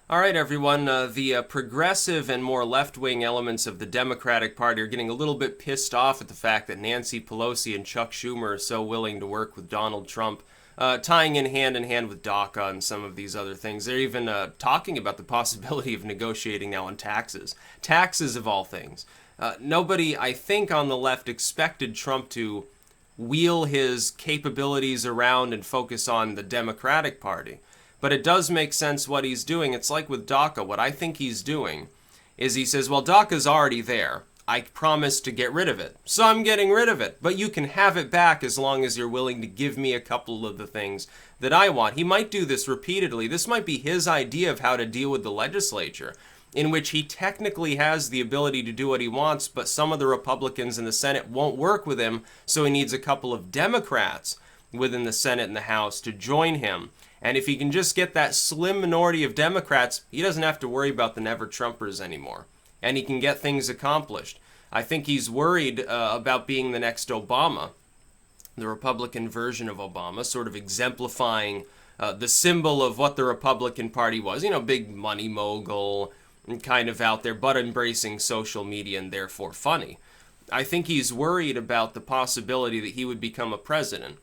All right, everyone. The progressive and more left-wing elements of the Democratic Party are getting a little bit pissed off at the fact that Nancy Pelosi and Chuck Schumer are so willing to work with Donald Trump, tying in hand with DACA and some of these other things. They're even talking about the possibility of negotiating now on taxes. Taxes, of all things. Nobody, I think, on the left expected Trump to wheel his capabilities around and focus on the Democratic Party. But it does make sense what he's doing. It's like with DACA. What I think he's doing is he says, well, DACA's already there. I promised to get rid of it. So I'm getting rid of it. But you can have it back as long as you're willing to give me a couple of the things that I want. He might do this repeatedly. This might be his idea of how to deal with the legislature, in which he technically has the ability to do what he wants, but some of the Republicans in the Senate won't work with him, so he needs a couple of Democrats within the Senate and the House to join him. And if he can just get that slim minority of Democrats, he doesn't have to worry about the never-Trumpers anymore. And he can get things accomplished. I think he's worried about being the next Obama, the Republican version of Obama, sort of exemplifying the symbol of what the Republican Party was. You know, big money mogul, and kind of out there, but embracing social media and therefore funny. I think he's worried about the possibility that he would become a president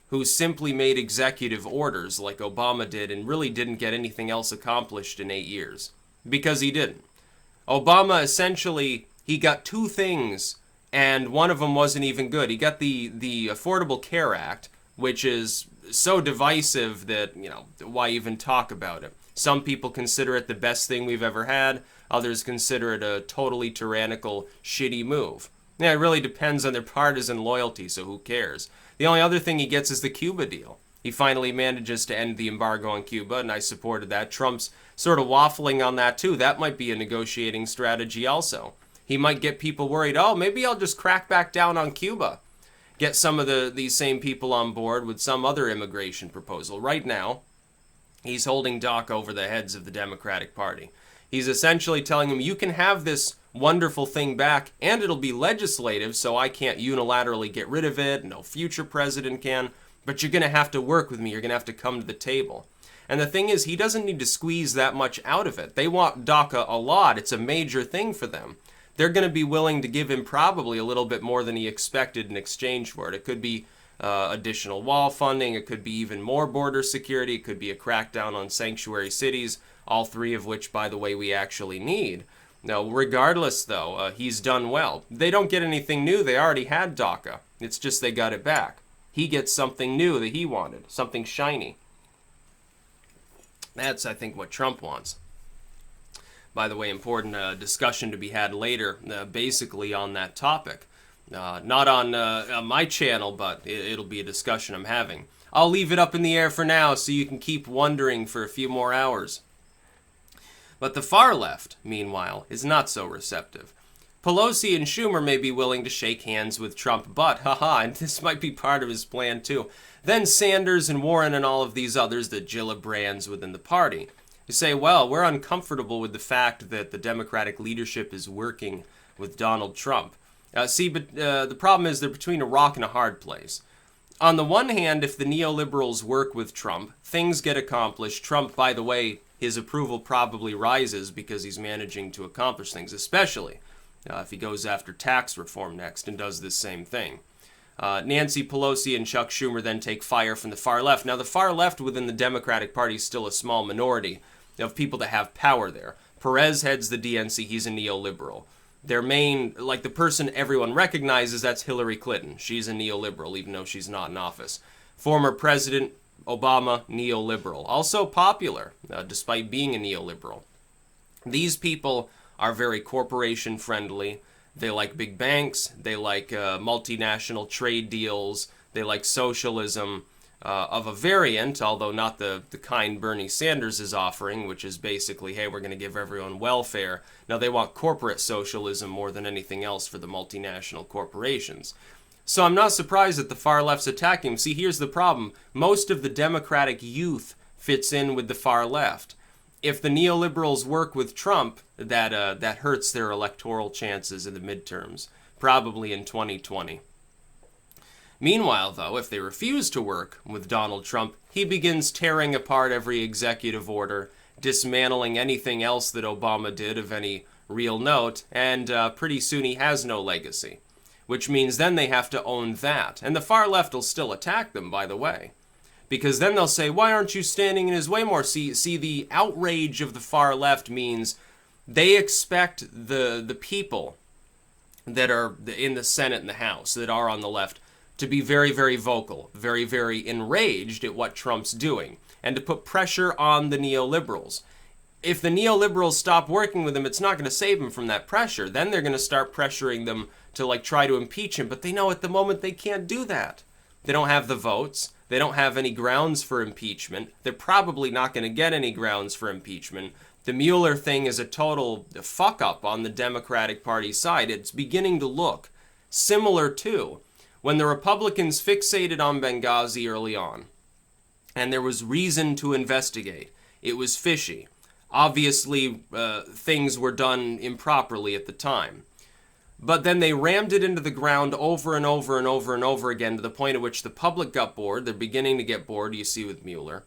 who simply made executive orders like Obama did and really didn't get anything else accomplished in 8 years. Because he didn't. Obama essentially, he got two things, and one of them wasn't even good. He got the Affordable Care Act, which is so divisive that, you know, why even talk about it? Some people consider it the best thing we've ever had. Others consider it a totally tyrannical, shitty move. Yeah, it really depends on their partisan loyalty, so who cares? The only other thing he gets is the Cuba deal. He finally manages to end the embargo on Cuba, and I supported that. Trump's sort of waffling on that, too. That might be a negotiating strategy also. He might get people worried, oh, maybe I'll just crack back down on Cuba. Get some of these same people on board with some other immigration proposal. Right now, he's holding DACA over the heads of the Democratic Party. He's essentially telling them, you can have this wonderful thing back, and it'll be legislative, so I can't unilaterally get rid of it, no future president can, but you're going to have to work with me, you're going to have to come to the table. And the thing is, he doesn't need to squeeze that much out of it. They want DACA a lot, it's a major thing for them. They're going to be willing to give him probably a little bit more than he expected in exchange for it. It could be additional wall funding, it could be even more border security, it could be a crackdown on sanctuary cities, all three of which, by the way, we actually need. Now, regardless, though, he's done well. They don't get anything new. They already had DACA. It's just they got it back. He gets something new that he wanted, something shiny. That's, I think, what Trump wants. By the way, important discussion to be had later, basically on that topic. Not on my channel, but it'll be a discussion I'm having. I'll leave it up in the air for now so you can keep wondering for a few more hours. But the far left, meanwhile, is not so receptive. Pelosi and Schumer may be willing to shake hands with Trump, but, and this might be part of his plan too. Then Sanders and Warren and all of these others, the Gillibrands within the party, who say, well, we're uncomfortable with the fact that the Democratic leadership is working with Donald Trump. But the problem is they're between a rock and a hard place. On the one hand, if the neoliberals work with Trump, things get accomplished. Trump, by the way, his approval probably rises because he's managing to accomplish things, especially if he goes after tax reform next and does this same thing. Nancy Pelosi and Chuck Schumer then take fire from the far left. Now, the far left within the Democratic Party is still a small minority of people that have power there. Perez heads the DNC. He's a neoliberal. Their main, like the person everyone recognizes, that's Hillary Clinton. She's a neoliberal, even though she's not in office. Former President Obama, neoliberal. Also popular, despite being a neoliberal. These people are very corporation friendly. They like big banks. They like multinational trade deals. They like socialism of a variant, although not the kind Bernie Sanders is offering, which is basically, hey, we're going to give everyone welfare. Now, they want corporate socialism more than anything else for the multinational corporations. So I'm not surprised that the far left's attacking him. See, here's the problem. Most of the Democratic youth fits in with the far left. If the neoliberals work with Trump, that hurts their electoral chances in the midterms, probably in 2020. Meanwhile, though, if they refuse to work with Donald Trump, he begins tearing apart every executive order, dismantling anything else that Obama did of any real note, and pretty soon he has no legacy. Which means then they have to own that. And the far left will still attack them, by the way. Because then they'll say, why aren't you standing in his way more? See, the outrage of the far left means they expect the people that are in the Senate and the House, that are on the left, to be very, very vocal, very, very enraged at what Trump's doing, and to put pressure on the neoliberals. If the neoliberals stop working with him, it's not going to save him from that pressure. Then they're going to start pressuring them to like try to impeach him, but they know at the moment they can't do that. They don't have the votes. They don't have any grounds for impeachment. They're probably not going to get any grounds for impeachment. The Mueller thing is a total fuck-up on the Democratic Party side. It's beginning to look similar to when the Republicans fixated on Benghazi early on, and there was reason to investigate. It was fishy. Obviously, things were done improperly at the time. But then they rammed it into the ground over and over and over and over again to the point at which the public got bored. They're beginning to get bored, you see, with Mueller.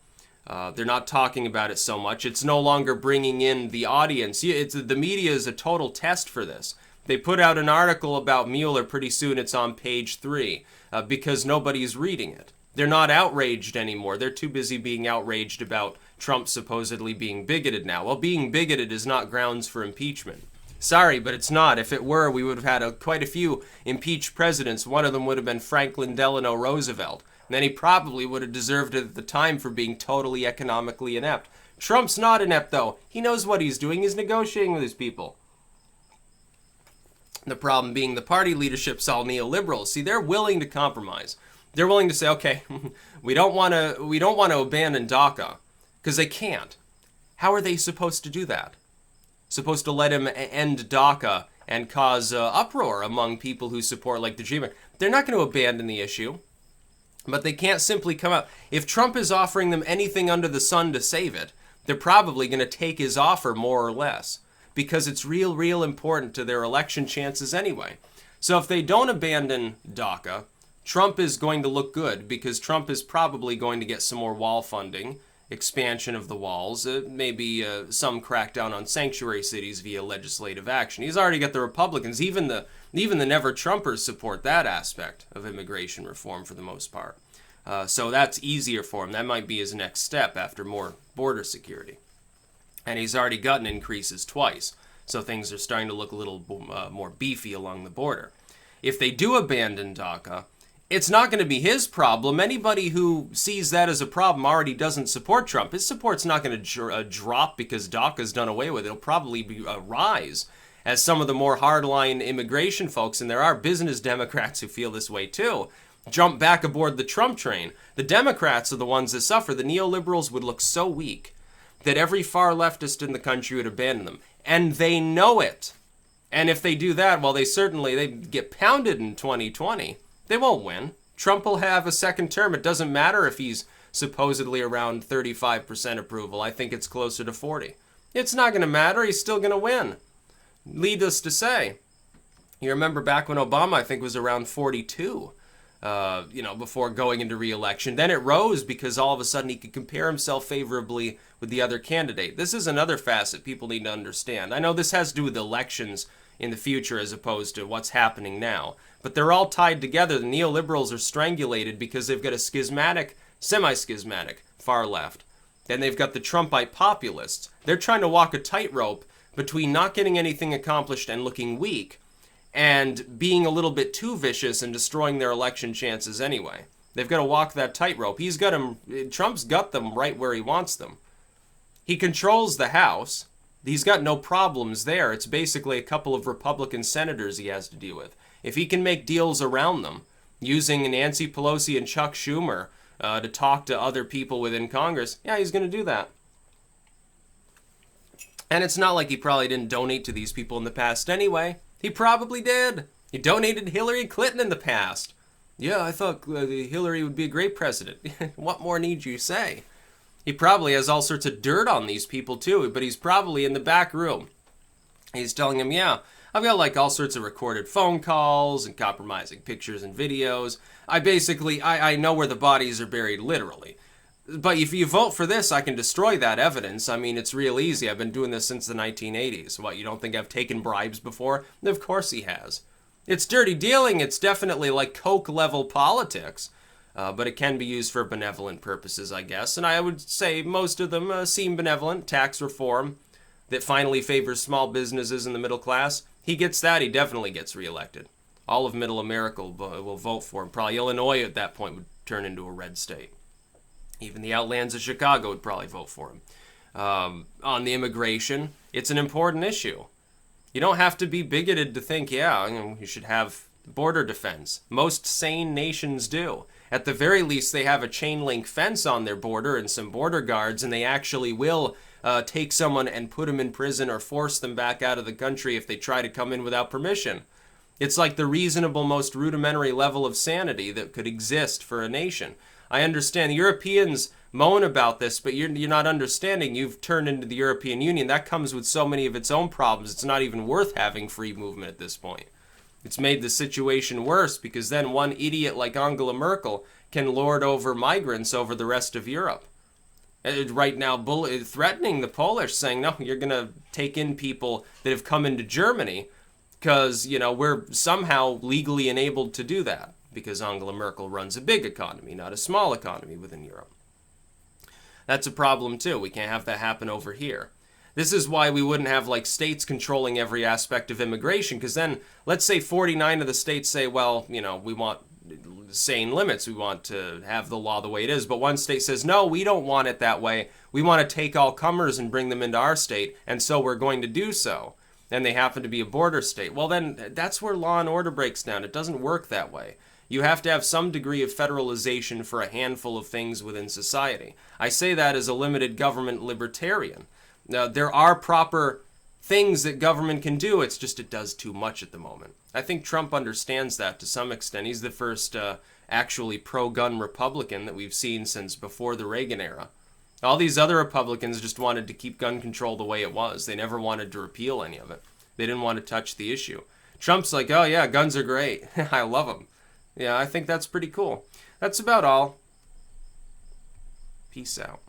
They're not talking about it so much. It's no longer bringing in the audience. The media is a total test for this. They put out an article about Mueller, pretty soon it's on page 3, because nobody's reading it. They're not outraged anymore. They're too busy being outraged about Trump supposedly being bigoted now. Well, being bigoted is not grounds for impeachment. Sorry, but it's not. If it were, we would have had quite a few impeached presidents. One of them would have been Franklin Delano Roosevelt. And then he probably would have deserved it at the time for being totally economically inept. Trump's not inept, though. He knows what he's doing. He's negotiating with his people. The problem being the party leadership's all neoliberals. See, they're willing to compromise. They're willing to say, okay, we don't want to abandon DACA, because they can't. How are they supposed to do that? Supposed to let him end DACA and cause uproar among people who support like the Dream Act. They're not going to abandon the issue, but they can't simply come out. If Trump is offering them anything under the sun to save it, they're probably going to take his offer more or less, because it's real important to their election chances anyway. So if they don't abandon DACA, Trump is going to look good, because Trump is probably going to get some more wall funding, expansion of the walls, maybe some crackdown on sanctuary cities via legislative action. He's already got the Republicans, even the never-Trumpers support that aspect of immigration reform for the most part. So that's easier for him. That might be his next step after more border security. And he's already gotten increases twice, so things are starting to look a little more beefy along the border. If they do abandon DACA, it's not going to be his problem. Anybody who sees that as a problem already doesn't support Trump. His support's not going to drop because DACA's done away with. It'll probably be rise as some of the more hardline immigration folks, and there are business Democrats who feel this way too, jump back aboard the Trump train. The Democrats are the ones that suffer. The neoliberals would look so weak that every far leftist in the country would abandon them. And they know it. And if they do that, well, they get pounded in 2020. They won't win. Trump will have a second term. It doesn't matter if he's supposedly around 35% approval. I think it's closer to 40. It's not going to matter. He's still going to win. Needless to say, you remember back when Obama, I think, was around 42, before going into re-election. Then it rose because all of a sudden he could compare himself favorably with the other candidate. This is another facet people need to understand. I know this has to do with elections in the future as opposed to what's happening now. But they're all tied together. The neoliberals are strangulated because they've got a schismatic, semi-schismatic far left. Then they've got the Trumpite populists. They're trying to walk a tightrope between not getting anything accomplished and looking weak, and being a little bit too vicious and destroying their election chances anyway. They've got to walk that tightrope. Trump's got them right where he wants them. He controls the House. He's got no problems there. It's basically a couple of Republican senators he has to deal with. If he can make deals around them, using Nancy Pelosi and Chuck Schumer to talk to other people within Congress, yeah, he's going to do that. And it's not like he probably didn't donate to these people in the past anyway. He probably did. He donated to Hillary Clinton in the past. Yeah, I thought Hillary would be a great president. What more need you say? He probably has all sorts of dirt on these people too, but he's probably in the back room. He's telling them, yeah, I've got like all sorts of recorded phone calls and compromising pictures and videos. I know where the bodies are buried, literally. But if you vote for this, I can destroy that evidence. I mean, it's real easy. I've been doing this since the 1980s. What, you don't think I've taken bribes before? Of course he has. It's dirty dealing. It's definitely like Coke-level politics. But it can be used for benevolent purposes, I guess. And I would say most of them seem benevolent. Tax reform that finally favors small businesses and the middle class. He gets that, he definitely gets reelected. All of Middle America will vote for him. Probably Illinois at that point would turn into a red state. Even the outlands of Chicago would probably vote for him. On the immigration, it's an important issue. You don't have to be bigoted to think, yeah, you should have border defense. Most sane nations do. At the very least, they have a chain link fence on their border and some border guards, and they actually will take someone and put them in prison or force them back out of the country if they try to come in without permission. It's like the reasonable, most rudimentary level of sanity that could exist for a nation. I understand Europeans moan about this, but you're not understanding. You've turned into the European Union. That comes with so many of its own problems. It's not even worth having free movement at this point. It's made the situation worse because then one idiot like Angela Merkel can lord over migrants over the rest of Europe. Right now, threatening the Polish, saying, no, you're going to take in people that have come into Germany because, we're somehow legally enabled to do that. Because Angela Merkel runs a big economy, not a small economy within Europe. That's a problem too. We can't have that happen over here. This is why we wouldn't have like states controlling every aspect of immigration, because then let's say 49 of the states say, well, we want sane limits. We want to have the law the way it is. But one state says, no, we don't want it that way. We want to take all comers and bring them into our state, and so we're going to do so. And they happen to be a border state. Well, then that's where law and order breaks down. It doesn't work that way. You have to have some degree of federalization for a handful of things within society. I say that as a limited government libertarian. Now, there are proper things that government can do, it's just it does too much at the moment. I think Trump understands that to some extent. He's the first actually pro-gun Republican that we've seen since before the Reagan era. All these other Republicans just wanted to keep gun control the way it was. They never wanted to repeal any of it. They didn't want to touch the issue. Trump's like, oh yeah, guns are great. I love them. Yeah, I think that's pretty cool. That's about all. Peace out.